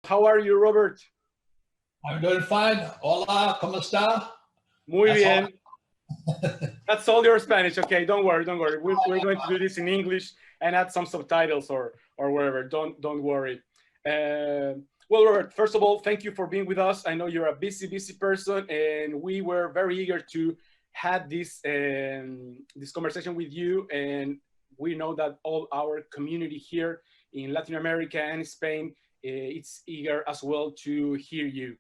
How are you, Robert? I'm doing fine. Hola, ¿cómo está? Muy bien. That's all your Spanish. Okay, don't worry, don't worry. We're going to do this in English and add some subtitles or whatever. Don't worry. Well, Robert, first of all, thank you for being with us. I know you're a busy person, and we were very eager to have this this conversation with you. And we know that all our community here in Latin America and Spain, it's eager as well to hear you.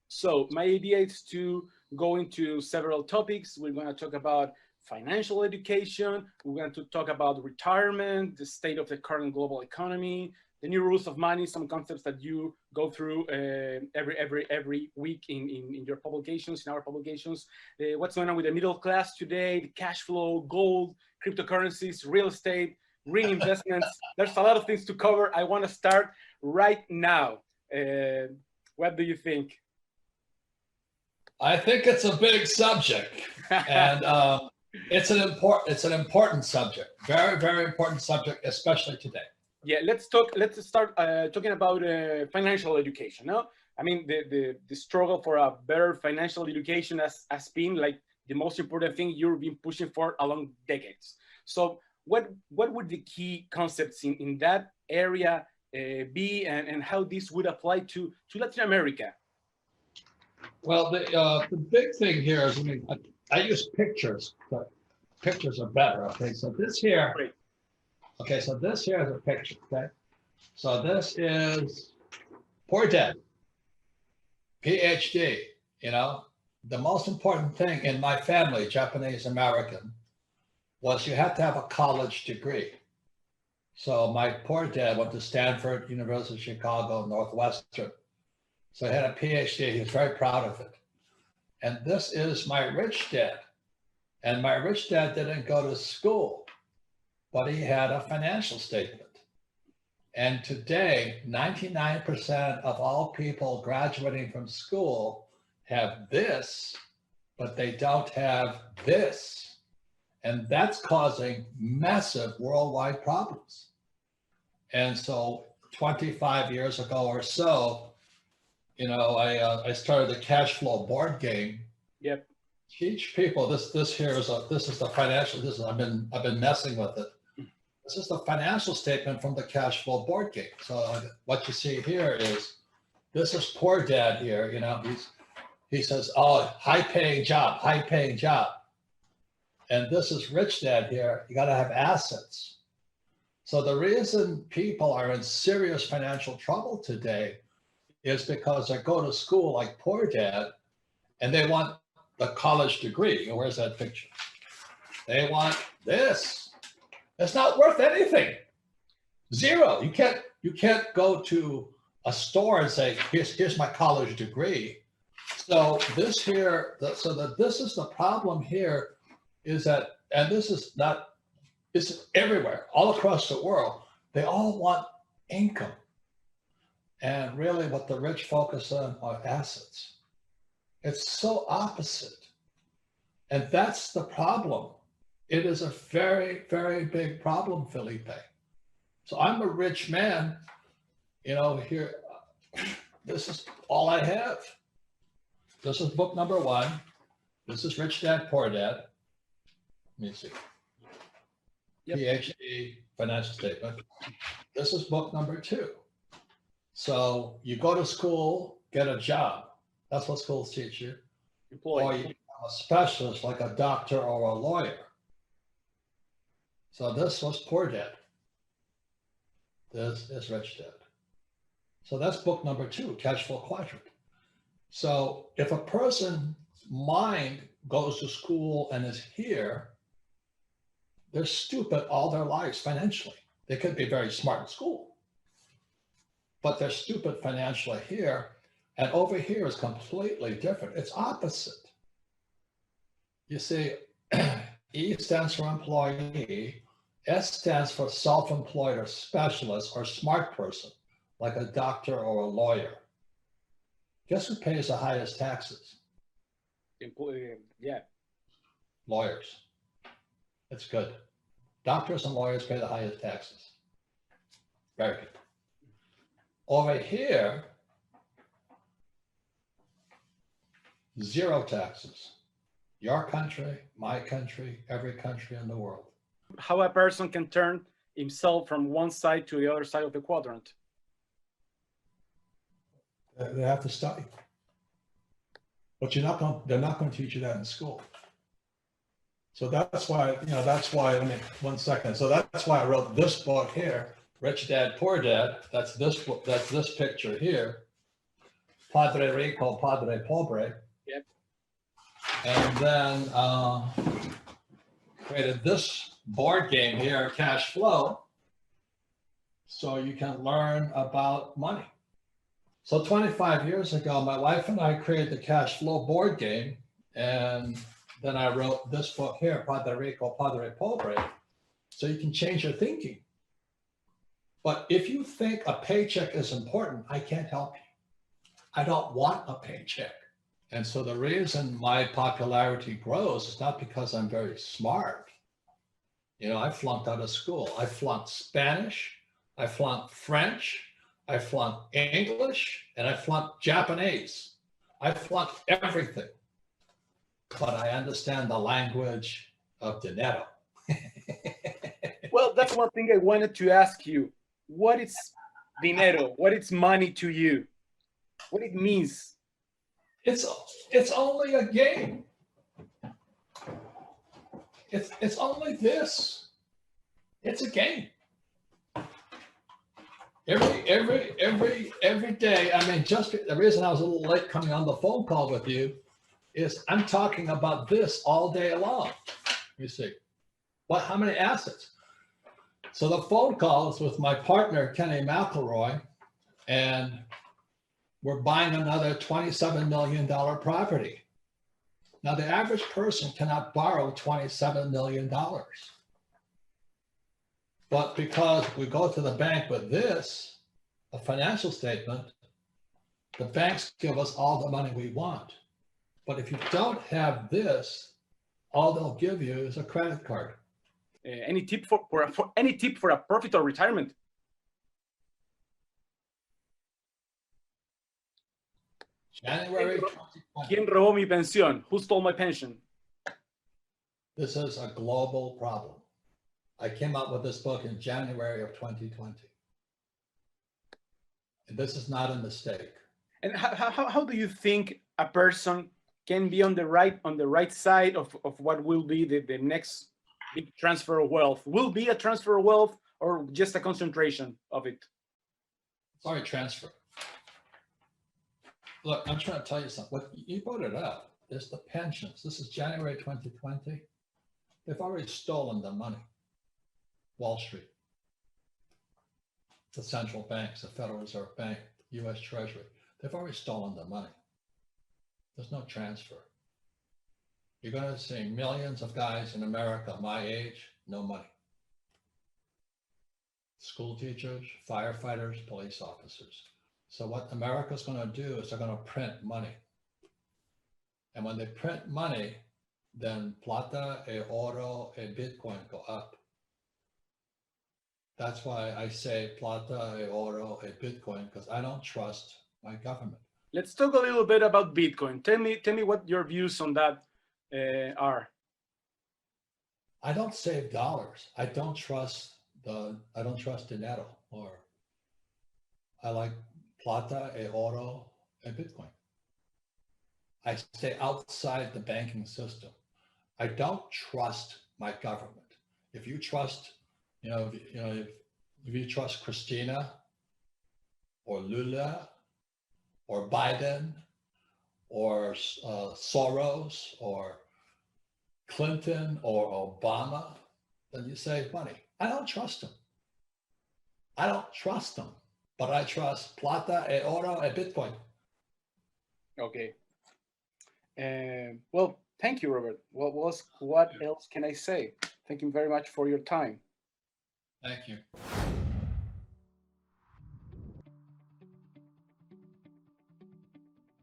So my idea is to go into several topics. We're going to talk about financial education. We're going to talk about retirement, the state of the current global economy, the new rules of money, some concepts that you go through every week in your publications, in our publications. What's going on with the middle class today, the cash flow, gold, cryptocurrencies, real estate, reinvestments. There's a lot of things to cover. I want to start right now. What do you think? I think it's a big subject, and it's an important subject, very important subject, especially today. Yeah, let's start talking about financial education. No, I mean the struggle for a better financial education has been like the most important thing you've been pushing for along decades. So what would the key concepts in that area be, and how this would apply to Latin America? Well, the big thing here is, I use pictures, but pictures are better. Okay, so this here. Great. Okay, so this here is a picture. Okay, so this is poor dad, PhD. You know, the most important thing in my family, Japanese American, was you had to have a college degree. So my poor dad went to Stanford, University of Chicago, Northwestern. So he had a PhD. He was very proud of it. And this is my rich dad. And my rich dad didn't go to school, but he had a financial statement. And today, 99% of all people graduating from school have this, but they don't have this. And that's causing massive worldwide problems. And so 25 years ago or so, you know, I started the cash flow board game. Yep. Teach people this here is the financial. I've been messing with it. This is the financial statement from the cash flow board game. So what you see here is, this is poor dad here. You know, he says, oh, high paying job. And this is rich dad here. You got to have assets. So the reason people are in serious financial trouble today is because they go to school like poor dad, and they want the college degree. Where's that picture? They want this. It's not worth anything. Zero. You can't go to a store and say, here's my college degree. So this here, this is the problem here, is that, and this is not, it's everywhere, all across the world. They all want income. And really what the rich focus on are assets. It's so opposite. And that's the problem. It is a very big problem, Felipe. So I'm a rich man, you know, here, this is all I have. This is book number 1. This is Rich Dad, Poor Dad. Let me see. Yep. PhD, financial statement. This is book number 2. So you go to school, get a job. That's what schools teach you. Or you become a specialist like a doctor or a lawyer. So this was poor dad. This is rich dad. So that's book number 2, cash flow quadrant. So if a person's mind goes to school and is here, they're stupid all their lives financially. They could be very smart in school, but they're stupid financially here, and over here is completely different. It's opposite. You see, E stands for employee, S stands for self-employed or specialist or smart person, like a doctor or a lawyer. Guess who pays the highest taxes? Yeah. Lawyers. It's good. Doctors and lawyers pay the highest taxes. Very good. Over here, 0 taxes. Your country, my country, every country in the world. How a person can turn himself from one side to the other side of the quadrant. They have to study. But they're not going to teach you that in school. So that's why, let me, 1 second. So that's why I wrote this book here, Rich Dad, Poor Dad. That's this book, that's this picture here. Padre Rico, Padre Pobre. Yep. And then created this board game here, Cash Flow, so you can learn about money. So 25 years ago, my wife and I created the Cash Flow board game, and then I wrote this book here, Padre Rico, Padre Pobre, so you can change your thinking. But if you think a paycheck is important, I can't help you. I don't want a paycheck. And so the reason my popularity grows is not because I'm very smart. I flunked out of school. I flunked Spanish, I flunked French, I flunked English, and I flunked Japanese. I flunked everything. But I understand the language of dinero. Well, that's one thing I wanted to ask you. What is dinero? What is money to you? What it means? It's only a game. It's only this. It's a game. Every day. I mean, just the reason I was a little late coming on the phone call with you is I'm talking about this all day long. You see, but how many assets? So the phone call is with my partner, 𝗵𝗏𝗏, and we're buying another $27 million property. Now, the average person cannot borrow $27 million. But because we go to the bank with this, a financial statement, the banks give us all the money we want. But if you don't have this, all they'll give you is a credit card. Any tip for a profit or retirement? January 2020. ¿Quién robó mi pensión? Who stole my pension? This is a global problem. I came out with this book in January of 2020. And this is not a mistake. And how do you think a person can be on the right side of what will be the next big transfer of wealth? Will be a transfer of wealth or just a concentration of it? It's already transfer. Look, I'm trying to tell you something. What you brought it up is the pensions. This is January 2020. They've already stolen the money. Wall Street, the central banks, the Federal Reserve Bank, U.S. Treasury, they've already stolen the money. There's no transfer. You're going to see millions of guys in America my age, no money. School teachers, firefighters, police officers. So what America's going to do is they're going to print money. And when they print money, then plata, oro, Bitcoin go up. That's why I say plata, oro, Bitcoin, because I don't trust my government. Let's talk a little bit about Bitcoin. Tell me what your views on that are. I don't save dollars. I don't trust dinero, or I like plata, oro, Bitcoin. I stay outside the banking system. I don't trust my government. If you trust, if you trust Christina or Lula or Biden or Soros or Clinton or Obama, then you save money. I don't trust them. I don't trust them, but I trust plata, oro, Bitcoin. Okay. Well, thank you, Robert. What else can I say? Thank you very much for your time. Thank you.